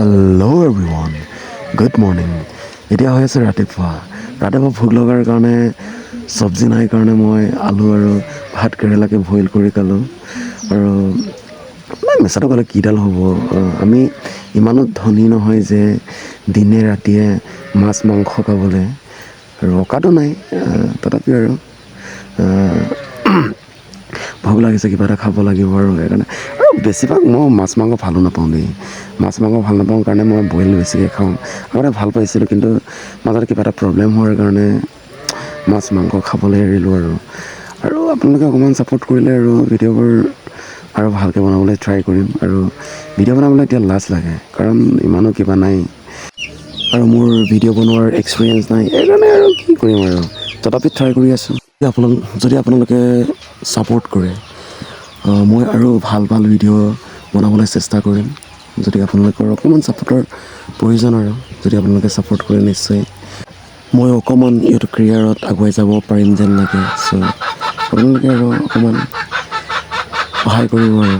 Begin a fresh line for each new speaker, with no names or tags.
Hello' everyone, good morning. এতিয়া হৈ আছে ৰাতিপুৱা ভোক লগাৰ কাৰণে চব্জি নাই কাৰণে মই আলু আৰু ভাত কেৰেলাকে বইল কৰি খালোঁ। আৰু মিছাটো ক'লে কিডাল হ'ব, আমি ইমানো ধনী নহয় যে দিনে ৰাতিয়ে মাছ মাংস খাবলৈ ৰকাটো নাই। তথাপিও আৰু ভোক লাগিছে, কিবা এটা খাব লাগিব আৰু সেইকাৰণে। আৰু বেছিভাগ মই মাছ মাংস ভালো নাপাওঁ দেই। মাছ মাংস ভাল নাপাওঁ কাৰণে মই বইল বেছিকৈ খাওঁ। আগতে ভাল পাইছিলোঁ, কিন্তু মাজতে কিবা এটা প্ৰব্লেম হোৱাৰ কাৰণে মাছ মাংস খাবলৈ এৰিলোঁ। আৰু আপোনালোকে অকণমান ছাপোৰ্ট কৰিলে আৰু ভিডিঅ'বোৰ আৰু ভালকৈ বনাবলৈ ট্ৰাই কৰিম। আৰু ভিডিঅ' বনাবলৈ এতিয়া লাজ লাগে, কাৰণ ইমানো কিবা নাই আৰু মোৰ ভিডিঅ' বনোৱাৰ এক্সপিৰিয়েঞ্চ নাই। সেইকাৰণে আৰু কি কৰিম, আৰু তথাপি ট্ৰাই কৰি আছোঁ। যদি আপোনালোকে ছাপোৰ্ট কৰে, মই আৰু ভাল ভিডিঅ' বনাবলৈ চেষ্টা কৰিম। যদি আপোনালোকৰ অকণমান ছাপোৰ্টৰ প্ৰয়োজন, আৰু যদি আপোনালোকে ছাপোৰ্ট কৰে, নিশ্চয় মই অকণমান ইউটিউব কেৰিয়াৰত আগুৱাই যাব পাৰিম যেন লাগে। চ' আপোনালোকে আৰু অকণমান সহায় কৰিব আৰু